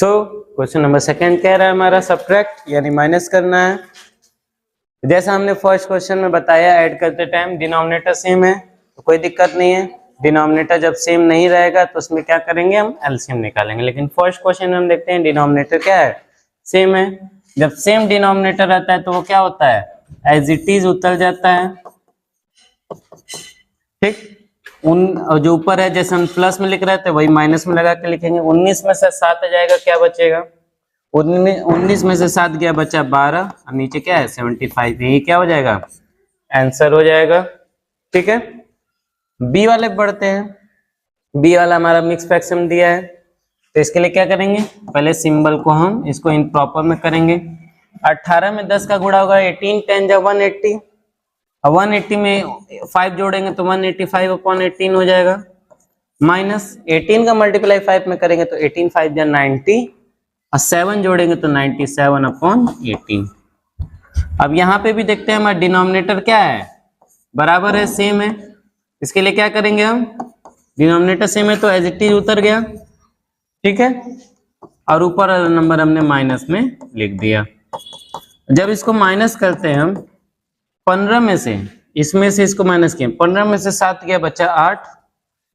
So question number second कह रहा है हमारा सब्ट्रैक्ट यानी माइनस करना है। जैसा हमने फर्स्ट क्वेश्चन में बताया, ऐड करते टाइम डिनोमिनेटर सेम है तो कोई दिक्कत नहीं है। डिनोमिनेटर जब सेम नहीं रहेगा तो उसमें क्या करेंगे, हम एलसीएम निकालेंगे। लेकिन फर्स्ट क्वेश्चन में हम देखते हैं डिनोमिनेटर क्या है, सेम है। जब सेम डिनोमिनेटर रहता है तो वो क्या होता है, एज इट इज उतर जाता है। ठीक, उन जो ऊपर है जैसे हम प्लस में लिख रहे थे वही माइनस में लगा के लिखेंगे। 19 में से 7 आ जाएगा, क्या बचेगा, 19 में से 7 गया, बचा 12 और नीचे क्या है 75। यही क्या हो जाएगा, आंसर हो जाएगा। ठीक है, बी वाले बढ़ते हैं। बी वाला हमारा मिक्स फ्रैक्शन दिया है तो इसके लिए क्या करेंगे, पहले सिंबल को हम इसको इम्प्रॉपर में करेंगे। 18 में 10 का गुणा होगा 18, 10 जा 180 और 180 में 5 जोड़ेंगे तो 185 अपॉन 18 हो जाएगा। माइनस 18 का मल्टीप्लाई 5 में करेंगे तो 18 5 जा 90 और 7 जोड़ेंगे तो 97 अपॉन 18। अब यहाँ पे भी देखते हैं हमारा डिनोमिनेटर क्या है, बराबर है, सेम है। इसके लिए क्या करेंगे हम, डिनोमिनेटर सेम है तो एज इट इज उतर गया। ठीक है, और ऊपर वाला नंबर हमने माइनस में लिख दिया। जब इसको माइनस करते हैं हम 15 में से, इसमें से इसको माइनस किया, 15 में से 7 गया, बचा 8,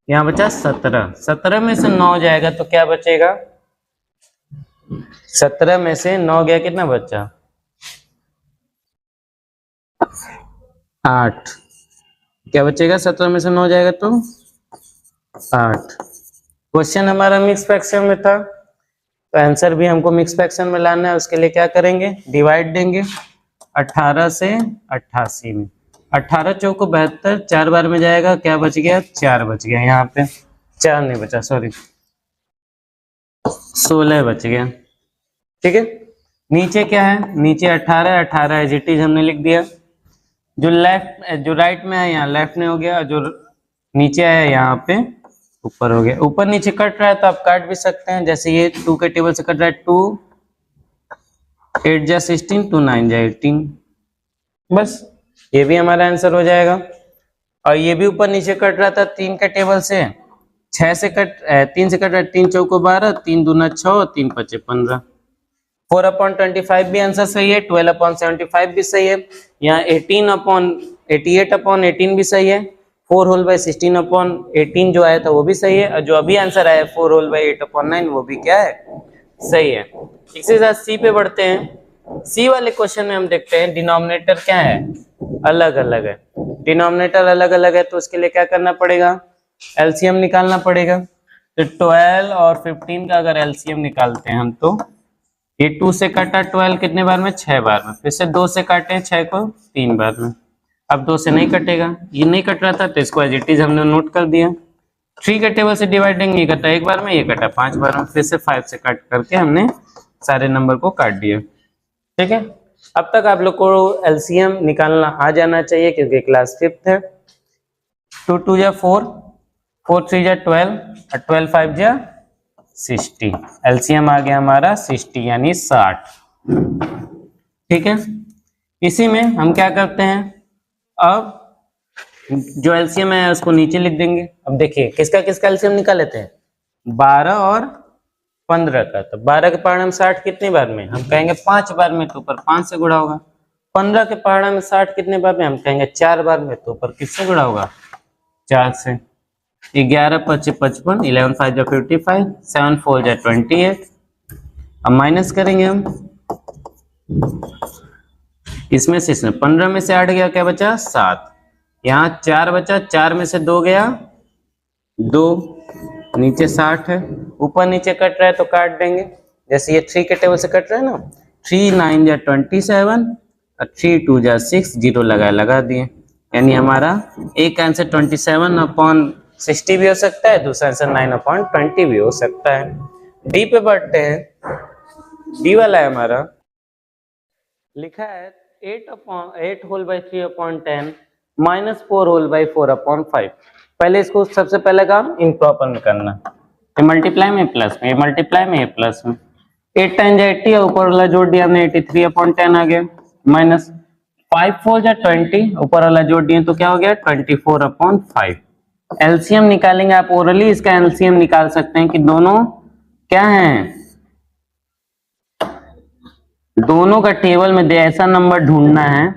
यहाँ बचा 17। 17 में से 9 जाएगा तो क्या बचेगा, 17 में से 9 गया, कितना बचा 8, क्या बचेगा, 17 में से 9 जाएगा तो 8। क्वेश्चन हमारा मिक्स फ्रैक्शन में था तो आंसर भी हमको मिक्स फ्रैक्शन में लाना है। उसके लिए क्या करेंगे, डिवाइड देंगे 18 से 88 में। 18 चौको 72, 4 बार में जाएगा, क्या बच गया, 4 बच गया। यहाँ पे 4 नहीं बचा, सॉरी 16 बच गया। ठीक है, नीचे क्या है, नीचे 18, 18 एज इट इज हमने लिख दिया। जो लेफ्ट, जो राइट में है यहाँ लेफ्ट में हो गया, जो नीचे है यहाँ पे ऊपर हो गया। ऊपर नीचे कट रहा है तो आप काट भी सकते हैं, जैसे ये 2 के टेबल से कट रहा है, 2 8 जा 16, 2 9 जा 18, बस ये भी हमारा आंसर हो जाएगा। और ये भी ऊपर नीचे कट रहा था 3 के टेबल से, 6 से कट 3 से कट रहा है, 3 चौको 12, 3 दूना 6, 3 पचे 15। 4 अपॉन 25 भी आंसर सही है, 12 अपॉन 75 भी सही है, यहाँ 18 अपॉन 88 अपॉन 18 भी सही है, 4 होल बाय 16 अपॉन 18 जो आया था वो भी सही है, और जो अभी आंसर आया 4 होल बाय 8 अपॉन 9 वो भी क्या है, सही है। इसी साथ सी पे बढ़ते हैं। सी वाले क्वेश्चन में हम देखते हैं डिनोमिनेटर क्या है, अलग अलग है। डिनोमिनेटर अलग अलग है तो उसके लिए क्या करना पड़ेगा, एलसीएम निकालना पड़ेगा। तो 12 और 15 का अगर एलसीएम निकालते हैं हम तो ये 2 से काटा 12 कितने बार में, 6 बार में। फिर से 2 से काटे 6 को 3 बार में। अब 2 से नहीं कटेगा, ये नहीं कट रहा था तो इसको एज इट इज हमने नोट कर दिया। 3 के टेबल से डिवाइड देंगे, ये कटा 1 बार में, ये कटा 5 बार में। फिर से 5 से काट करके हमने सारे नंबर को काट दिया। ठीक है, अब तक आप लोग को एलसीएम निकालना आ जाना चाहिए क्योंकि क्लास 5th है। 2 2 जा 4, 4 3 जा 12 और 12 5 जा 60। एलसीएम आ गया हमारा 60 यानी 60। ठीक है, इसी में हम क्या करते हैं, अब जो एलसीएम है उसको नीचे लिख देंगे। अब देखिए किसका किसका एलसीएम निकाले थे, 12 और 15 का। तो 12 के पहाड़ा में 60 कितने बार में, हम कहेंगे 5 बार में, तो ऊपर 5 से गुणा होगा। 15 के पहाड़ा में 60 कितने बार में, हम कहेंगे 4 बार में, तो ऊपर किससे गुणा होगा, 4 से। 11 5 55, 11 5 जा 55, 7 4 जा 28। अब माइनस करेंगे हम, इसमें से इसमें 15 में से 8 गया, क्या बचा 7, यहाँ 4 बचा, 4 में से 2 गया 2, नीचे 60 है, ऊपर नीचे कट रहा है तो काट देंगे। जैसे ये 3 के टेबल से कट रहा है ना, 3 9 जा 27 और 3 2 जा 6, 0 लगा दिए। यानी हमारा एक आंसर 27 अपॉन 60 भी हो सकता है, दूसरा आंसर 9 अपॉन 20 भी हो सकता है। डी पे बढ़ते हैं। डी वाला है हमारा, लिखा है 8 whole by 3 upon 10 minus 4 whole by 4 upon 5। पहले इसको सबसे पहले काम इम्प्रॉपर में करना, ये मल्टीप्लाई में प्लस में, ये मल्टीप्लाई में, ये प्लस में। 8 10 जा 80 और ऊपर वाला जोड़ दिया हमने 83 अपॉन 10 आ गया, माइनस 5 4 जा 20, ऊपर वाला जोड़ दिए तो क्या हो गया 24 अपॉन 5। एलसीएम निकालेंगे, आप ओरली इसका एलसीएम निकाल सकते हैं कि दोनों क्या हैं, दोनों का टेबल में ऐसा नंबर ढूंढना है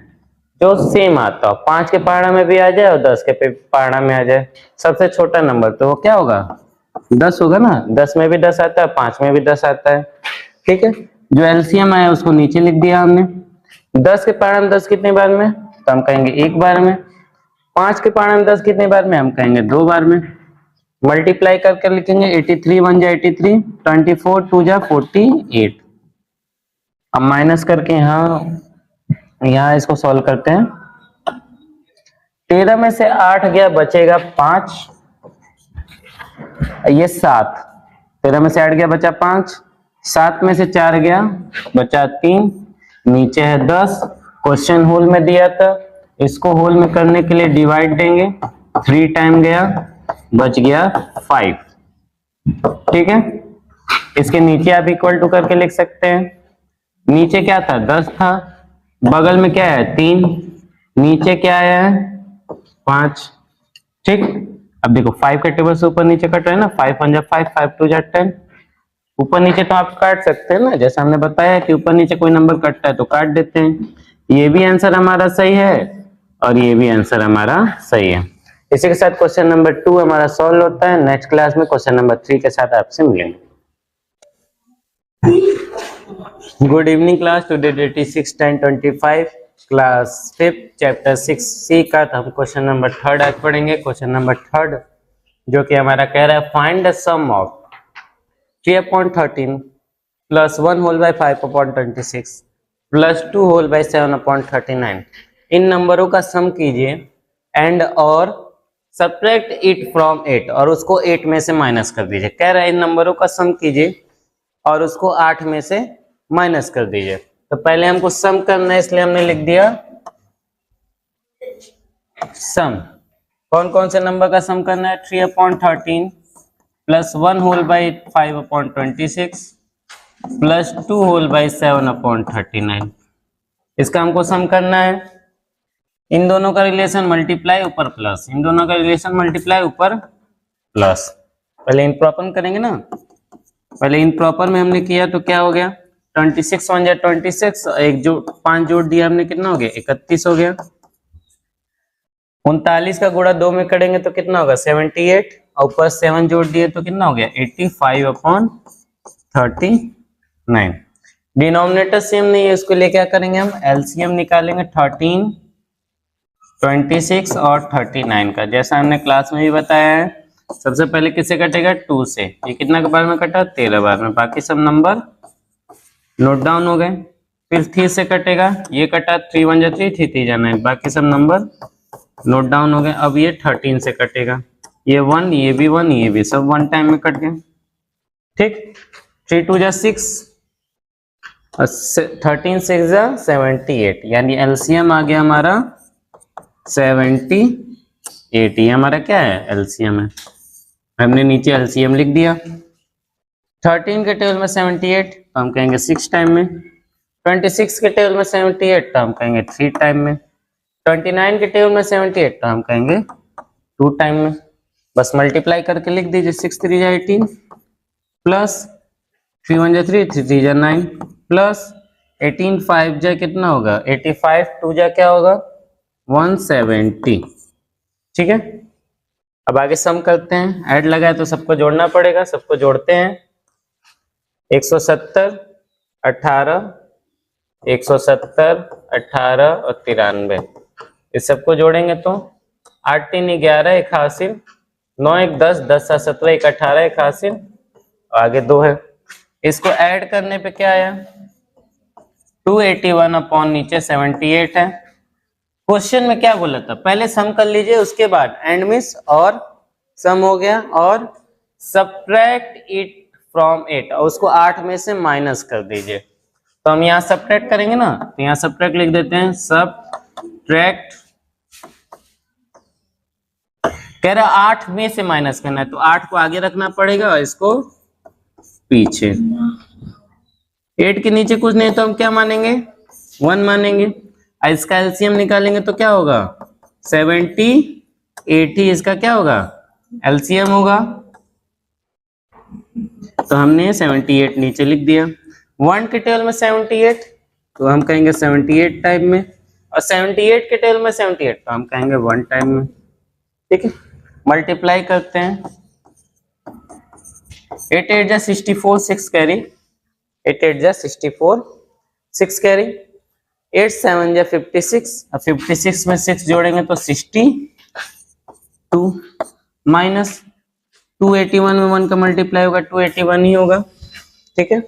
जो सेम आता हो, 5 के पहाड़ा में भी आ जाए और 10 के पहाड़ा में आ जाए। सबसे छोटा नंबर तो वो क्या होगा, 10 होगा ना। 10 में भी 10 आता है, 5 में भी 10 आता है। ठीक है, जो एलसीएम आया उसको नीचे लिख दिया हमने। 10 के पहाड़ा में 10 कितने बार में, तो हम कहेंगे एक बार में। 5 के पहाड़ा में 10 कितने बार में, हम कहेंगे 2 बार में। मल्टीप्लाई करके लिखेंगे 83 1 जा 83, 24 2 जा 48। अब माइनस करके यहाँ इसको सॉल्व करते हैं। 13 में से 8 गया, बचेगा 5, ये 7। 13 में से 8 गया, बचा 5। 7 में से 4 गया, बचा 3। नीचे है 10। क्वेश्चन होल में दिया था, इसको होल में करने के लिए डिवाइड देंगे। 3 टाइम गया, बच गया 5। ठीक है, इसके नीचे आप इक्वल टू करके लिख सकते हैं। नीचे क्या था, 10 था, बगल में क्या है 3, नीचे क्या आया है 5। ठीक, अब देखो 5 का टेबल से ऊपर नीचे कट रहा है ना, 5 1 जा 5, 5 2 जा 10। ऊपर नीचे तो आप काट सकते हैं ना, जैसा हमने बताया कि ऊपर नीचे कोई नंबर कटता है तो काट देते हैं। ये भी आंसर हमारा सही है और ये भी आंसर हमारा सही है। इसी के साथ क्वेश्चन नंबर 2 हमारा सॉल्व होता है। नेक्स्ट क्लास में क्वेश्चन नंबर 3 के साथ आपसे मिलेंगे। Good evening class, today date is 6/10/25, class 5 chapter 6C का हम क्वेश्चन नंबर 3 आज पढ़ेंगे। क्वेश्चन नंबर 3 जो कि हमारा कह रहा है find the sum of 3/13 plus 1 whole by 5/26 plus 2 whole by 7/39। इन नंबरों का सम कीजिए एंड और सब्ट्रैक्ट इट फ्रॉम 8, और उसको 8 में से माइनस कर दीजिए। कह रहा है इन नंबरों का सम कीजिए और उसको 8 में से माइनस कर दीजिए। तो पहले हमको सम करना है, इसलिए हमने लिख दिया सम। कौन कौन से नंबर का सम करना है, 3/13 plus 1 whole by 5/26 plus 2 whole by 7/39। इसका हमको सम करना है। इन दोनों का रिलेशन मल्टीप्लाई ऊपर प्लस, इन दोनों का रिलेशन मल्टीप्लाई ऊपर प्लस। पहले इन प्रॉपर करेंगे ना, पहले इन प्रॉपर में हमने किया तो क्या हो गया, 26 1 जा 26, एक जो 5 जोड़ दिया हमने, कितना हो गया 31 हो गया। 39 का गुणा 2 में करेंगे तो कितना होगा 78, और ऊपर 7 जोड़ दिए तो कितना हो गया 85/39। डिनोमिनेटर सेम नहीं है, इसको लिए क्या करेंगे हम, एलसीएम निकालेंगे 13, 26 और 39 का, जैसा हमने क्लास में भी बताया है। सबसे पहले किससे कटेगा, 2 से। ये कितना के बार में कटा, 13 बार में। बाकी सब नंबर नोट डाउन हो गए। फिर 3 से कटेगा, ये कटा 3 1 जा 3, 3 3 जा 9, बाकी सब नंबर नोट डाउन हो गए। अब ये 13 से कटेगा, ये 1, ये भी 1, ये भी सब 1 टाइम में कट गए। ठीक, 3 2 जा 6 और 13 6 जा 78, यानी एलसीएम आ गया हमारा 78। ये हमारा क्या है, एलसीएम है। हमने नीचे एलसीएम लिख दिया। 13 के टेबल में 78 तो हम कहेंगे 6 टाइम में, 26 के टेबल में 78 तो हम कहेंगे 3 टाइम में, 29 के टेबल में 78 तो हम कहेंगे 2 टाइम में। बस मल्टीप्लाई करके लिख दीजिए, 6 3 जा 18 प्लस 3 1 जा 3, 3 3 जा 9 प्लस 18 5 जा कितना होगा 85, 2 जा क्या होगा 170। ठीक है, अब आगे सम करते हैं। ऐड लगाए तो सबको जोड़ना पड़ेगा, सबको जोड़ते हैं। 170 18, 170 18 और 93, इस सबको जोड़ेंगे तो 8 3 11 81, 9 1 10, 10 7 17, 1 18 81, आगे 2 है। इसको ऐड करने पे क्या आया 281 अपॉन नीचे 78 है। क्वेश्चन में क्या बोला था, पहले सम कर लीजिए, उसके बाद एंड मिस और सम हो गया और सब्ट्रैक्ट इट फ्रॉम 8, और उसको 8 में से माइनस कर दीजिए। तो हम यहाँ सब्ट्रैक्ट करेंगे ना, तो यहाँ सब्ट्रैक्ट लिख देते हैं, सब्ट्रैक्ट कह रहा 8 में से माइनस करना है, तो 8 को आगे रखना पड़ेगा और इसको पीछे। 8 के नीचे कुछ नहीं तो हम क्या मानेंगे 1 मानेंगे। इसका एलसीएम निकालेंगे तो क्या होगा 70 80, इसका क्या होगा एलसीएम होगा। तो हमने 78 नीचे लिख दिया। 1 के टेबल में 78 तो हम कहेंगे 78 टाइम में, और 78 के टेबल में 78 तो हम कहेंगे 1 टाइम में। ठीक है, मल्टीप्लाई करते हैं। 8 8 जा 64 6 कैरी, 8 8 जा 64 6 कैरी, 8 7 जा 56, अब 56 में 6 जोड़ेंगे तो 62 माइनस 281 में 1 का मल्टीप्लाई होगा 281 ही होगा। ठीक है,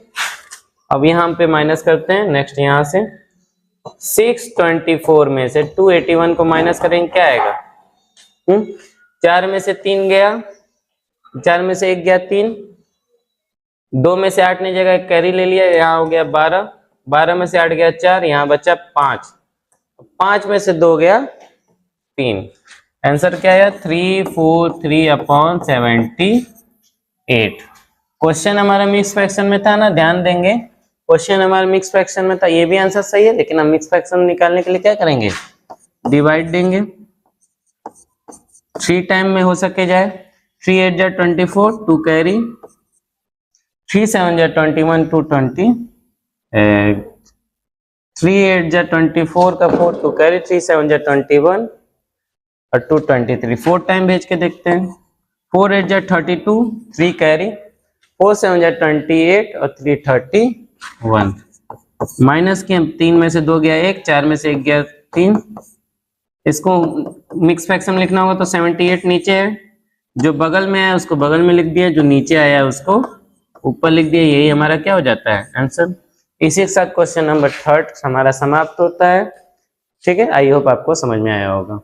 अब यहाँ पे माइनस करते हैं। नेक्स्ट यहाँ से 624 में से 281 को माइनस करेंगे, क्या आएगा? 4 में से 3 गया, 4 में से 1 गया 3, 2 में से 8 ने जगह कैरी ले लिया, यहाँ हो गया 12, 12 में से 8 गया 4, यहाँ बचा 5, 5 में से 2 गया 3। आंसर क्या है? 343/78। क्वेश्चन हमारा मिक्स फ्रैक्शन में था ना, ध्यान देंगे क्वेश्चन हमारा मिक्स फ्रैक्शन में था, ये भी आंसर सही है, लेकिन हम मिक्स फ्रैक्शन निकालने के लिए क्या करेंगे? डिवाइड देंगे। 3 टाइम में हो सके जाए, 3 8 जा 24 2 कैरी, 3 7 जा 21 2 20, 3 8 जा 24 का 4 2 कैरी, 3 7 जा 21 और 2 23, 4 टाइम भेज के देखते हैं। 4 8 जा 32 3 कैरी, 4 7 जा 28 और 3 31 माइनस के 3 में से 2 गया 1, 4 में से 1 गया 3। इसको मिक्स फ्रैक्शन लिखना होगा तो 78 नीचे है, जो बगल में है उसको बगल में लिख दिया, जो नीचे आया है उसको ऊपर लिख दिया, यही हमारा क्या हो जाता है? आंसर। इसी के साथ क्वेश्चन नंबर 3 हमारा समाप्त होता है। ठीक है, आई होप आपको समझ में आया होगा।